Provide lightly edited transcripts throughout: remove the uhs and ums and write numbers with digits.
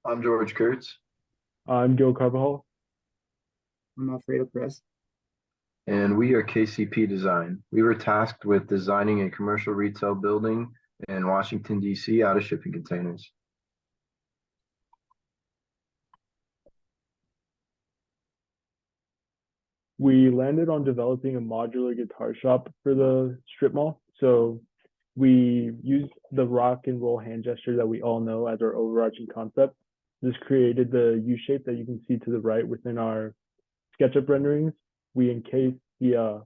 I'm George Kurtz, I'm Gil Carbajal. I'm Alfredo Perez. and we are KCP Design. We were tasked with designing a commercial retail building in Washington, D.C. out of shipping containers. We landed on developing a modular guitar shop for the strip mall. So we used the rock and roll hand gesture that we all know as our overarching concept. This created the U shape that you can see to the right within our SketchUp renderings. We encased the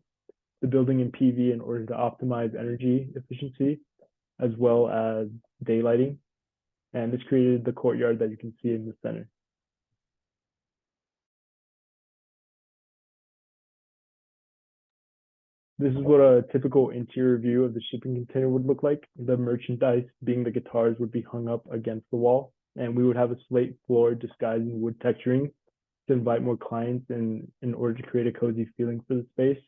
building in PV in order to optimize energy efficiency as well as daylighting. And this created the courtyard that you can see in the center. This is what a typical interior view of the shipping container would look like. The merchandise, being the guitars, would be hung up against the wall, and we would have a slate floor disguised in wood texturing to invite more clients in order to create a cozy feeling for the space.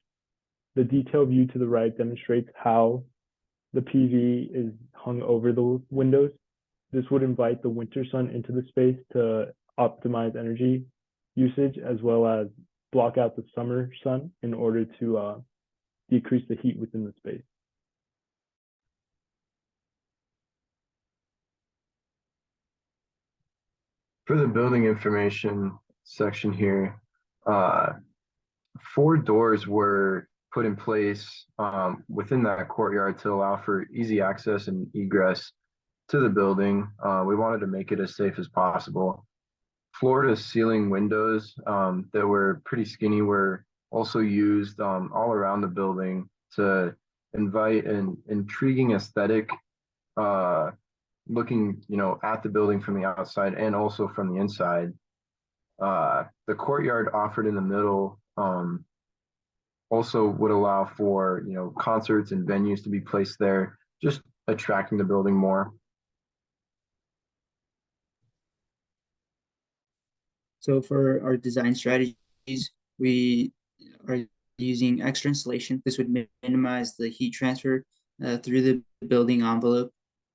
The detail view to the right demonstrates how the PV is hung over the windows. This would invite the winter sun into the space to optimize energy usage as well as block out the summer sun in order to decrease the heat within the space. For the building information section here, uh, four doors were put in place within that courtyard to allow for easy access and egress to the building. We wanted to make it as safe as possible. Floor to ceiling windows that were pretty skinny were also used all around the building to invite an intriguing aesthetic uh, looking, at the building from the outside and also from the inside. The courtyard offered in the middle also would allow for, concerts and venues to be placed there, just attracting the building more. So for our design strategies, we are using extra insulation. This would minimize the heat transfer through the building envelope.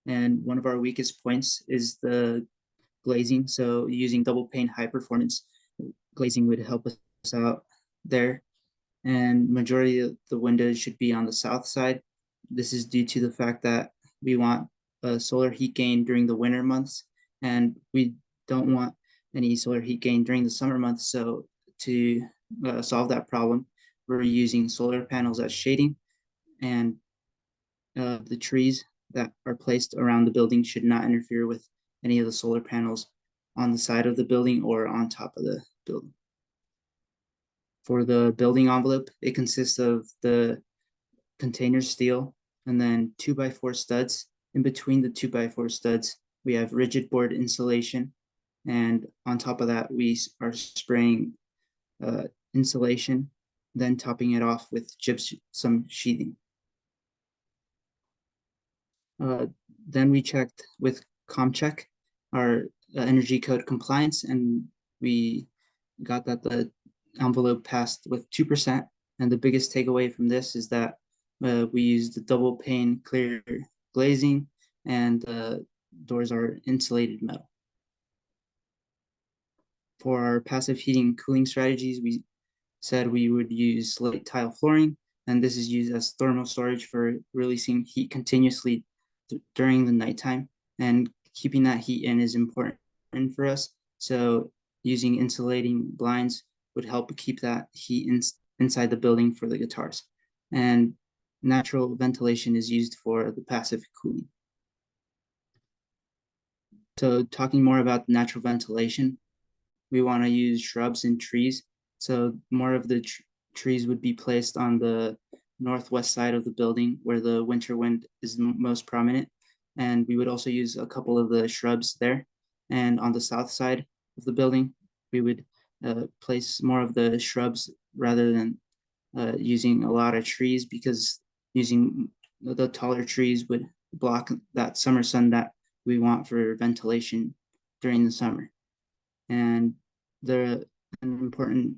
And one of our weakest points is the glazing. So using double pane high performance glazing would help us out there. And majority of the windows should be on the south side. This is due to the fact that we want a solar heat gain during the winter months, and we don't want any solar heat gain during the summer months. So to solve that problem, we're using solar panels as shading, and the trees that are placed around the building should not interfere with any of the solar panels on the side of the building or on top of the building. For the building envelope, it consists of the container steel and then 2x4 studs. In between the 2x4 studs, we have rigid board insulation. And on top of that, we are spraying insulation, then topping it off with gypsum sheathing. Then we checked with ComCheck, our energy code compliance, and we got that the envelope passed with 2%. And the biggest takeaway from this is that we used the double pane clear glazing and the doors are insulated metal. For our passive heating and cooling strategies, we said we would use slate tile flooring, and this is used as thermal storage for releasing heat continuously during the nighttime. And keeping that heat in is important for us. So using insulating blinds would help keep that heat inside the building for the guitars. And natural ventilation is used for the passive cooling. So talking more about natural ventilation, we want to use shrubs and trees. So more of the trees would be placed on the northwest side of the building where the winter wind is most prominent. And we would also use a couple of the shrubs there. And on the south side of the building, we would place more of the shrubs rather than using a lot of trees, because using the taller trees would block that summer sun that we want for ventilation during the summer. And the an important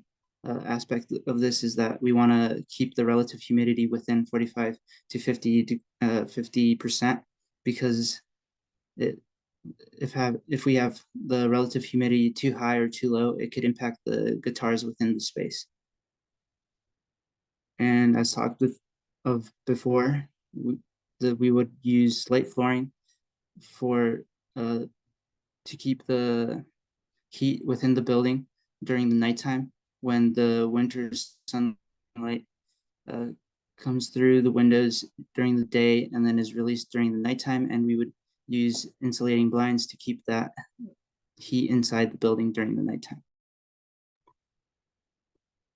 aspect of this is that we want to keep the relative humidity within 45 to 50%, because if we have the relative humidity too high or too low, it could impact the guitars within the space. And as talked of before, we would use slate flooring for to keep the heat within the building during the nighttime when the winter sunlight comes through the windows during the day and then is released during the nighttime. And we would use insulating blinds to keep that heat inside the building during the nighttime.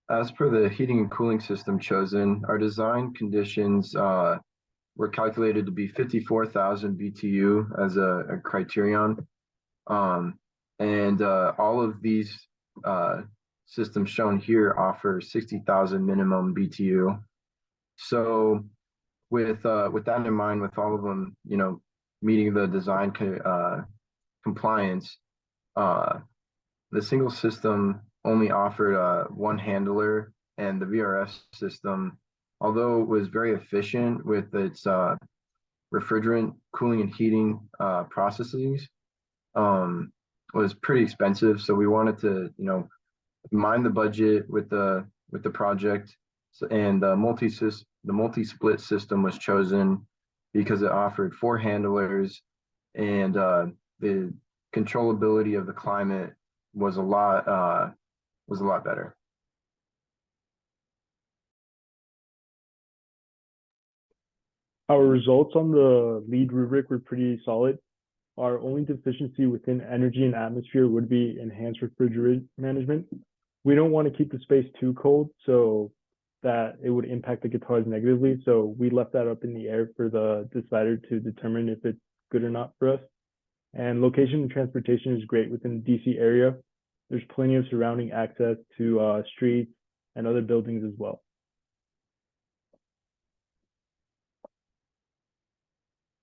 As per the heating and cooling system chosen, our design conditions were calculated to be 54,000 BTU as a criterion. And all of these systems shown here offer 60,000 minimum BTU. So with that in mind, with all of them, meeting the design compliance, the single system only offered one handler, and the VRF system, although it was very efficient with its refrigerant cooling and heating processes, was pretty expensive. So we wanted to, mind the budget with the project, and the multi-split system was chosen because it offered 4 handlers, and the controllability of the climate was a lot better. Our results on the LEED rubric were pretty solid. Our only deficiency within energy and atmosphere would be enhanced refrigerant management. We don't want to keep the space too cold so that it would impact the guitars negatively. So we left that up in the air for the decider to determine if it's good or not for us. And location and transportation is great within the DC area. There's plenty of surrounding access to streets and other buildings as well.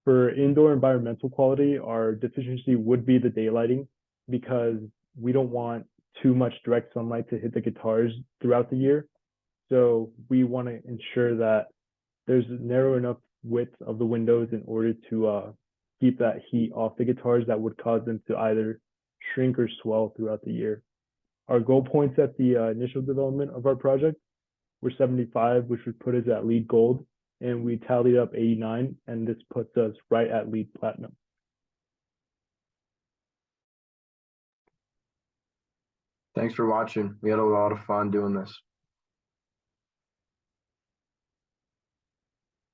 For indoor environmental quality, our deficiency would be the daylighting, because we don't want too much direct sunlight to hit the guitars throughout the year. So we want to ensure that there's narrow enough width of the windows in order to keep that heat off the guitars that would cause them to either shrink or swell throughout the year. Our goal points at the initial development of our project were 75, which would put us at LEED Gold, and we tallied up 89, and this puts us right at LEED Platinum. Thanks for watching. We had a lot of fun doing this.